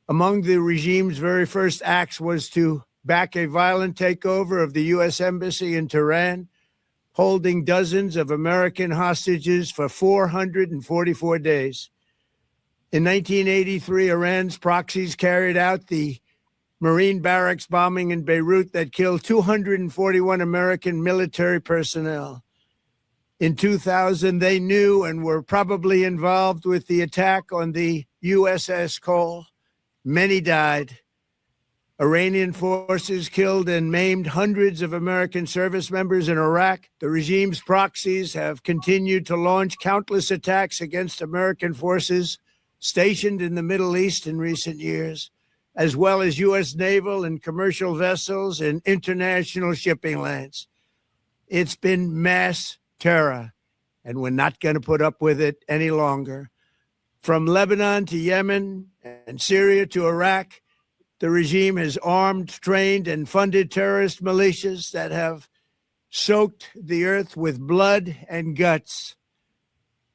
Among the regime's very first acts was to back a violent takeover of the U.S. Embassy in Tehran, holding dozens of American hostages for 444 days. In 1983, Iran's proxies carried out the Marine barracks bombing in Beirut that killed 241 American military personnel. In 2000, they knew and were probably involved with the attack on the USS Cole. Many died. Iranian forces killed and maimed hundreds of American service members in Iraq. The regime's proxies have continued to launch countless attacks against American forces stationed in the Middle East in recent years, as well as U.S. naval and commercial vessels and international shipping lanes. It's been mass terror, and we're not going to put up with it any longer. From Lebanon to Yemen and Syria to Iraq, the regime has armed, trained, and funded terrorist militias that have soaked the earth with blood and guts.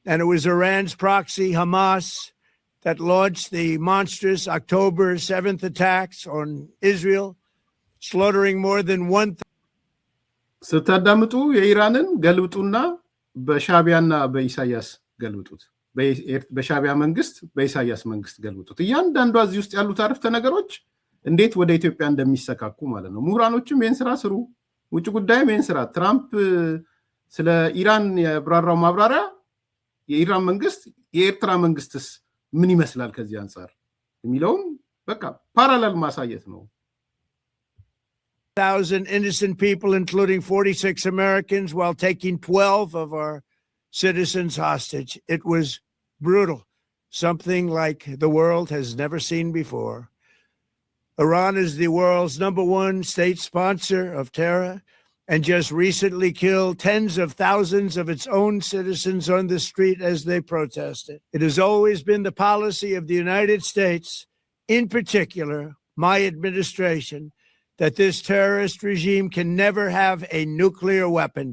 And it was Iran's proxy, Hamas, that launched the monstrous October 7th attacks on Israel, slaughtering more than 1,000. ስታዳምጡ የኢራንን ገልብጡና በሻቢያና በኢሳያስ ገልብጡት። በሻቢያ መንግስት በኢሳያስ መንግስት ገልብጡት። እያንዳንዱ እዚህ ውስጥ ያሉት አረፍተ ነገሮች እንዴት ወደ ኢትዮጵያ እንደሚሰካኩ ማለት ነው። ምሁራኖችም ይሄን ስራ ስሩ፣ ውጭ ጉዳይም ይሄን ስራ። ትራምፕ ስለ ኢራን የብራራው ማብራሪያ የኢራን መንግስት የኤርትራ መንግስትስ ምን ይመስላል ከዚህ አንፃር የሚለውን በቃ ፓራሌል ማሳየት ነው። 1,000 innocent people, including 46 Americans, while taking 12 of our citizens hostage. It was brutal, something like the world has never seen before. Iran is the world's #1 state sponsor of terror and just recently killed tens of thousands of its own citizens on the street as they protested. It has always been the policy of the United States, in particular, my administration, that this terrorist regime can never have a nuclear weapon.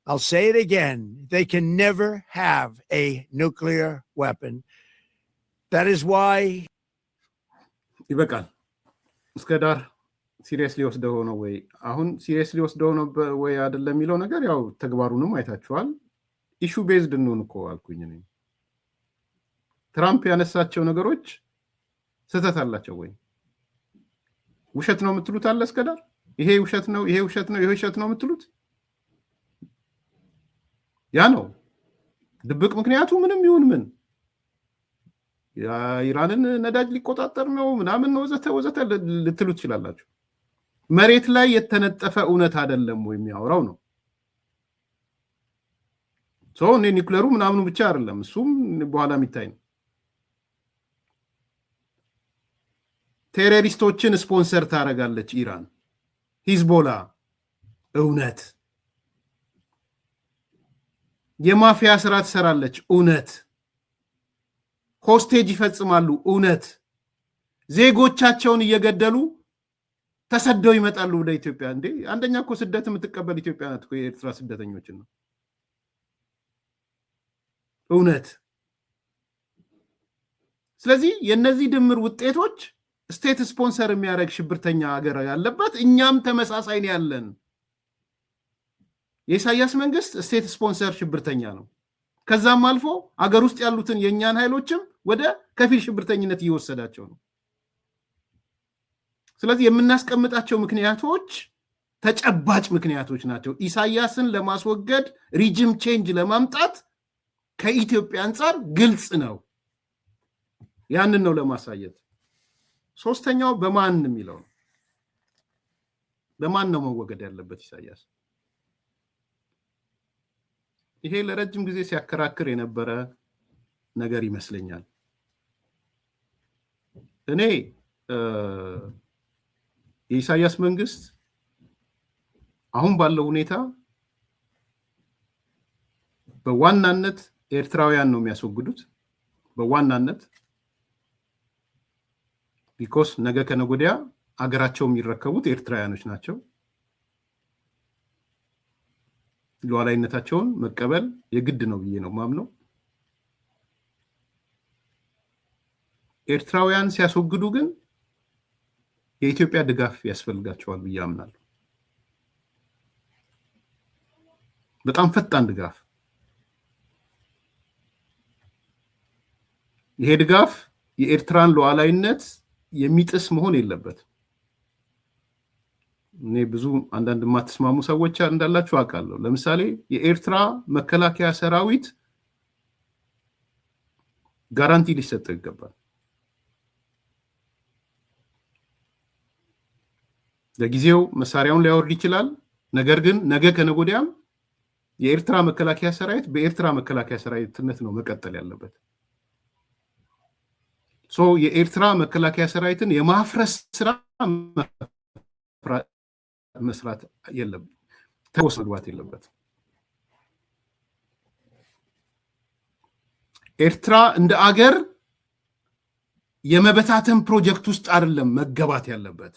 I'll say it again. They can never have a nuclear weapon. That is why... ይበቃል። እስከ ዳር ሲሪየስሊ ወስደው ነው ወይ አሁን ሲሪየስሊ ወስደው ነው ወይ አይደለም የሚለው ነገር ያው ተግባሩንም አይታችኋል። ኢሹ ቤዝድ ነው እኮ አልኩኝ እኔ። ትራምፕ ያነሳቸው ነገሮች ስህተት አላቸው ወይ? ውሸት ነው የምትሉት አለ እስከ ዳር? ይሄ ውሸት ነው፣ ይሄ ውሸት ነው፣ ይሄ ውሸት ነው የምትሉት ያ ነው። ድብቅ ምክንያቱ ምንም ይሁን ምን ኢራንን ነዳጅ ሊቆጣጠር ነው ምናምን ነው ወዘተ ልትሉ ትችላላችሁ። መሬት ላይ የተነጠፈ እውነት አይደለም ወይ የሚያወራው ነው። እኔ ኒውክሌሩ ምናምኑ ብቻ አይደለም፣ እሱም በኋላ የሚታይ ነው። ቴሮሪስቶችን ስፖንሰር ታደርጋለች ኢራን፣ ሂዝቦላ እውነት፣ የማፊያ ስራ ትሰራለች እውነት፣ ሆስቴጅ ይፈጽማሉ እውነት፣ ዜጎቻቸውን እየገደሉ ተሰደው ይመጣሉ ወደ ኢትዮጵያ። እንዴ አንደኛ እኮ ስደት የምትቀበል ኢትዮጵያ ናት እኮ የኤርትራ ስደተኞችን ነው እውነት። ስለዚህ የነዚህ ድምር ውጤቶች ስቴት ስፖንሰር የሚያደርግ ሽብርተኛ ሀገር ያለበት እኛም ተመሳሳይ ነው ያለን። የኢሳያስ መንግስት ስቴት ስፖንሰር ሽብርተኛ ነው። ከዛም አልፎ አገር ውስጥ ያሉትን የኛን ኃይሎችም ወደ ከፊል ሽብርተኝነት እየወሰዳቸው ነው። ስለዚህ የምናስቀምጣቸው ምክንያቶች ተጨባጭ ምክንያቶች ናቸው። ኢሳያስን ለማስወገድ ሪጅም ቼንጅ ለማምጣት ከኢትዮጵያ አንፃር ግልጽ ነው። ያንን ነው ለማሳየት። ሶስተኛው በማን የሚለው ነው። በማን ነው መወገድ ያለበት ኢሳያስ? ይሄ ለረጅም ጊዜ ሲያከራክር የነበረ ነገር ይመስለኛል። እኔ የኢሳያስ መንግስት አሁን ባለው ሁኔታ በዋናነት ኤርትራውያን ነው የሚያስወግዱት። በዋናነት ቢኮስ ነገ ከነገ ወዲያ አገራቸው የሚረከቡት ኤርትራውያኖች ናቸው። ሉዓላዊነታቸውን መቀበል የግድ ነው ብዬ ነው ማምነው። ኤርትራውያን ሲያስወግዱ ግን የኢትዮጵያ ድጋፍ ያስፈልጋቸዋል ብዬ አምናለሁ። በጣም ፈጣን ድጋፍ። ይሄ ድጋፍ የኤርትራን ሉዓላዊነት የሚጥስ መሆን የለበትም። እኔ ብዙ አንዳንድ የማትስማሙ ሰዎች እንዳላችሁ አውቃለሁ። ለምሳሌ የኤርትራ መከላከያ ሰራዊት ጋራንቲ ሊሰጠው ይገባል። ለጊዜው መሳሪያውን ሊያወርድ ይችላል። ነገር ግን ነገ ከነገ ወዲያም የኤርትራ መከላከያ ሰራዊት በኤርትራ መከላከያ ሰራዊትነት ነው መቀጠል ያለበት። የኤርትራ መከላከያ ሰራዊትን የማፍረስ ስራ መስራት የለበትም። ተቆስ መግባት የለበትም። ኤርትራ እንደ አገር የመበታተን ፕሮጀክት ውስጥ አይደለም መገባት ያለበት።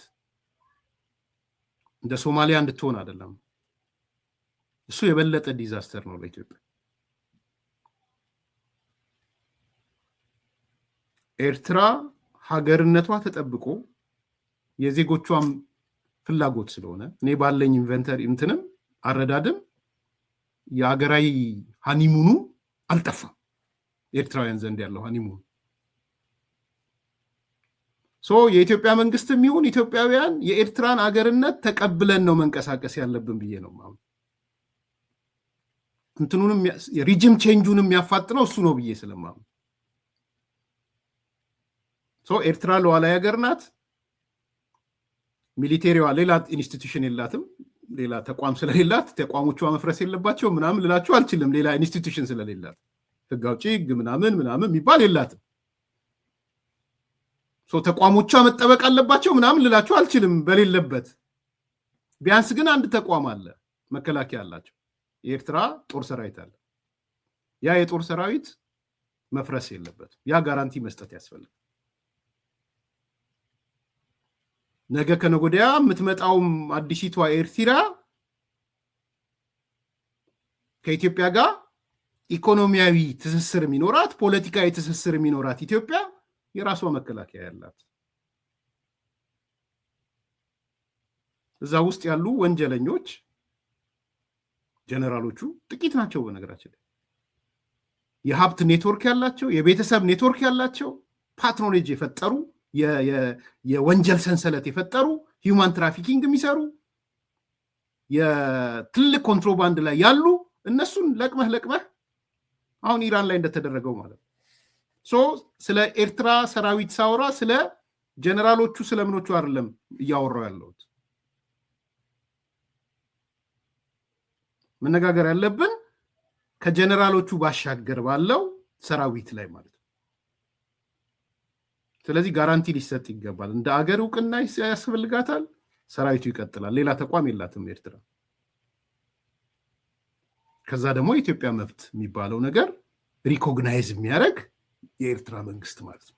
እንደ ሶማሊያ እንድትሆን አይደለም። እሱ የበለጠ ዲዛስተር ነው ለኢትዮጵያ። ኤርትራ ሀገርነቷ ተጠብቆ የዜጎቿም ፍላጎት ስለሆነ እኔ ባለኝ ኢንቨንተሪ እንትንም አረዳድም የሀገራዊ ሃኒሙኑ አልጠፋም። ኤርትራውያን ዘንድ ያለው ሃኒሙኑ የኢትዮጵያ መንግስትም ይሁን ኢትዮጵያውያን የኤርትራን አገርነት ተቀብለን ነው መንቀሳቀስ ያለብን ብዬ ነው ማለት። እንትኑንም የሪጅም ቼንጁንም የሚያፋጥነው እሱ ነው ብዬ ስለማምን ኤርትራ ሉዓላዊ ሀገር ናት። ሚሊቴሪዋ ሌላ ኢንስቲትዩሽን የላትም። ሌላ ተቋም ስለሌላት ተቋሞቿ መፍረስ የለባቸው ምናምን ልላችሁ አልችልም። ሌላ ኢንስቲትዩሽን ስለሌላት ህግ አውጪ ህግ ምናምን የሚባል የላትም። ተቋሞቿ መጠበቅ አለባቸው ምናምን ልላችሁ አልችልም በሌለበት። ቢያንስ ግን አንድ ተቋም አለ፣ መከላከያ አላቸው። የኤርትራ ጦር ሰራዊት አለ። ያ የጦር ሰራዊት መፍረስ የለበትም። ያ ጋራንቲ መስጠት ያስፈልጋል። ነገ ከነገ ወዲያ የምትመጣውም አዲሲቷ ኤርትራ ከኢትዮጵያ ጋር ኢኮኖሚያዊ ትስስር የሚኖራት፣ ፖለቲካዊ ትስስር የሚኖራት ኢትዮጵያ የራሷ መከላከያ ያላት፣ እዛ ውስጥ ያሉ ወንጀለኞች ጀነራሎቹ ጥቂት ናቸው። በነገራችን ላይ የሀብት ኔትወርክ ያላቸው፣ የቤተሰብ ኔትወርክ ያላቸው፣ ፓትሮኔጅ የፈጠሩ፣ የወንጀል ሰንሰለት የፈጠሩ፣ ሂውማን ትራፊኪንግ የሚሰሩ፣ የትልቅ ኮንትሮባንድ ላይ ያሉ እነሱን ለቅመህ አሁን ኢራን ላይ እንደተደረገው ማለት ነው። ስለ ኤርትራ ሰራዊት ሳወራ ስለ ጀነራሎቹ ስለምኖቹ አይደለም እያወራው ያለሁት። መነጋገር ያለብን ከጀነራሎቹ ባሻገር ባለው ሰራዊት ላይ ማለት ነው። ስለዚህ ጋራንቲ ሊሰጥ ይገባል። እንደ አገር እውቅና ያስፈልጋታል። ሰራዊቱ ይቀጥላል። ሌላ ተቋም የላትም ኤርትራ። ከዛ ደግሞ የኢትዮጵያ መብት የሚባለው ነገር ሪኮግናይዝ የሚያደርግ የኤርትራ መንግስት ማለት ነው።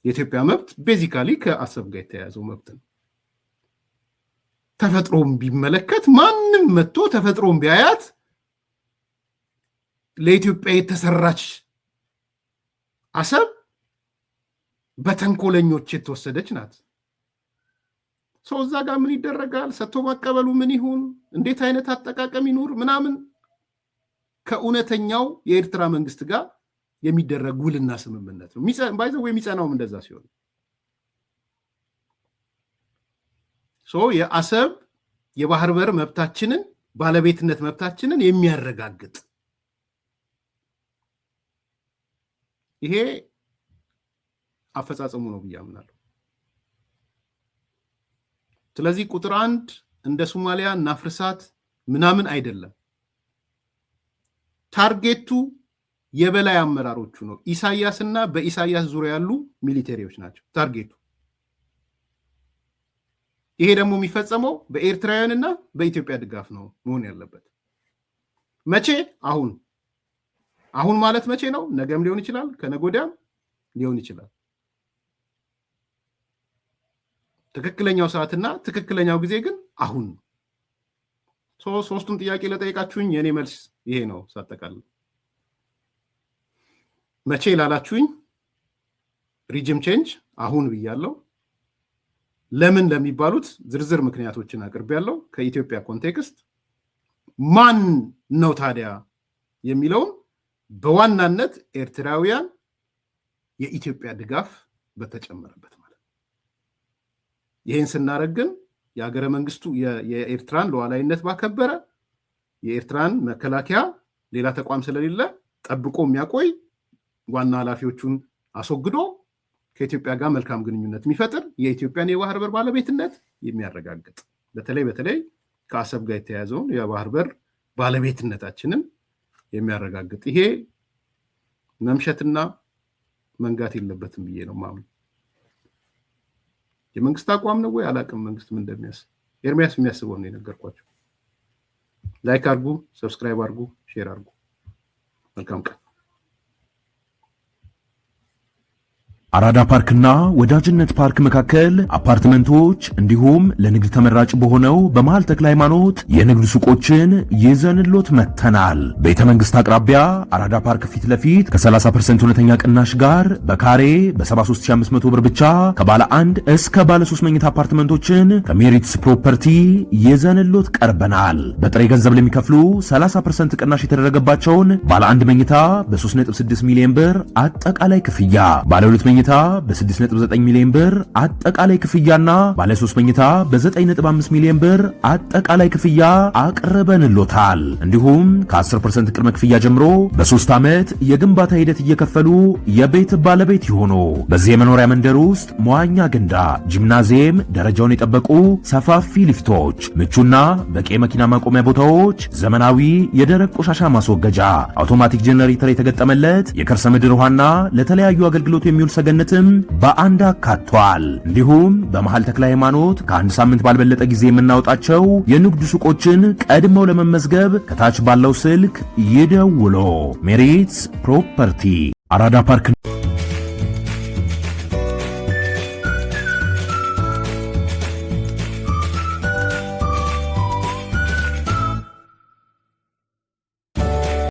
የኢትዮጵያ መብት ቤዚካሊ ከአሰብ ጋር የተያያዘው መብት ነው። ተፈጥሮም ቢመለከት ማንም መጥቶ ተፈጥሮም ቢያያት ለኢትዮጵያ የተሰራች አሰብ በተንኮለኞች የተወሰደች ናት። እዛ ጋር ምን ይደረጋል? ሰጥቶ መቀበሉ ምን ይሁን፣ እንዴት አይነት አጠቃቀም ይኑር ምናምን ከእውነተኛው የኤርትራ መንግስት ጋር የሚደረግ ውልና ስምምነት ነው። ባይዘው የሚጸናውም እንደዛ ሲሆን የአሰብ የባህር በር መብታችንን ባለቤትነት መብታችንን የሚያረጋግጥ ይሄ አፈጻጸሙ ነው ብያምናለሁ። ስለዚህ ቁጥር 1 እንደ ሶማሊያ ናፍርሳት ምናምን አይደለም። ታርጌቱ የበላይ አመራሮቹ ነው። ኢሳያስና በኢሳያስ ዙሪያ ያሉ ሚሊተሪዎች ናቸው ታርጌቱ። ይሄ ደግሞ የሚፈጸመው በኤርትራውያንና በኢትዮጵያ ድጋፍ ነው መሆን ያለበት። መቼ? አሁን ማለት መቼ ነው? ነገም ሊሆን ይችላል፣ ከነገ ወዲያም ሊሆን ይችላል። ትክክለኛው ሰዓትና ትክክለኛው ጊዜ ግን አሁን ነው። ሶስቱም ጥያቄ ለጠይቃችሁኝ የኔ መልስ ይሄ ነው። ሳጠቃልል መቼ ላላችሁኝ ሪጅም ቼንጅ አሁን ብያለሁ። ለምን ለሚባሉት ዝርዝር ምክንያቶችን አቅርቤያለሁ። ከኢትዮጵያ ኮንቴክስት ማን ነው ታዲያ የሚለውን በዋናነት ኤርትራውያን የኢትዮጵያ ድጋፍ በተጨመረበት ማለት ነው። ይህን ስናደርግ ግን የሀገረ መንግስቱ የኤርትራን ሉዓላዊነት ባከበረ የኤርትራን መከላከያ ሌላ ተቋም ስለሌለ ጠብቆ የሚያቆይ ዋና ኃላፊዎቹን አስወግዶ ከኢትዮጵያ ጋር መልካም ግንኙነት የሚፈጥር የኢትዮጵያን የባህር በር ባለቤትነት የሚያረጋግጥ በተለይ ከአሰብ ጋር የተያያዘውን የባህር በር ባለቤትነታችንን የሚያረጋግጥ ይሄ መምሸትና መንጋት የለበትም ብዬ ነው ማምን። የመንግስት አቋም ነው ወይ አላቅም። መንግስት ምን እንደሚያስብ ኤርሚያስ የሚያስበው ነው የነገርኳቸው። ላይክ አድርጉ፣ ሰብስክራይብ አድርጉ፣ ሼር አድርጉ። መልካም ቀን። አራዳ ፓርክና ወዳጅነት ፓርክ መካከል አፓርትመንቶች እንዲሁም ለንግድ ተመራጭ በሆነው በመሃል ተክለ ሃይማኖት የንግድ ሱቆችን ይዘንሎት መተናል። ቤተ መንግስት አቅራቢያ አራዳ ፓርክ ፊት ለፊት ከ30% እውነተኛ ቅናሽ ጋር በካሬ በ73500 ብር ብቻ ከባለ 1 እስከ ባለ 3 መኝታ አፓርትመንቶችን ከሜሪትስ ፕሮፐርቲ ይዘንሎት ቀርበናል። በጥሬ ገንዘብ ለሚከፍሉ 30% ቅናሽ የተደረገባቸውን ባለ 1 መኝታ በ3.6 ሚሊዮን ብር አጠቃላይ ክፍያ፣ ባለ 2 መኝታ በ6.9 ሚሊዮን ብር አጠቃላይ ክፍያና ባለ 3 መኝታ በ9.5 ሚሊዮን ብር አጠቃላይ ክፍያ አቅርበንሎታል። እንዲሁም ከ10% ቅድመ ክፍያ ጀምሮ በ3 ዓመት የግንባታ ሂደት እየከፈሉ የቤት ባለቤት ይሆኑ። በዚህ የመኖሪያ መንደር ውስጥ መዋኛ ገንዳ፣ ጂምናዚየም፣ ደረጃውን የጠበቁ ሰፋፊ ሊፍቶች፣ ምቹና በቂ መኪና ማቆሚያ ቦታዎች፣ ዘመናዊ የደረቅ ቆሻሻ ማስወገጃ፣ አውቶማቲክ ጄኔሬተር የተገጠመለት የከርሰ ምድር ውሃና ለተለያዩ አገልግሎት የሚውል ሰገነትም በአንድ አካቷል። እንዲሁም በመሃል ተክለ ሃይማኖት ከአንድ ሳምንት ባልበለጠ ጊዜ የምናወጣቸው የንግድ ሱቆችን ቀድመው ለመመዝገብ ከታች ባለው ስልክ ይደውሎ። ሜሪትስ ፕሮፐርቲ አራዳ ፓርክ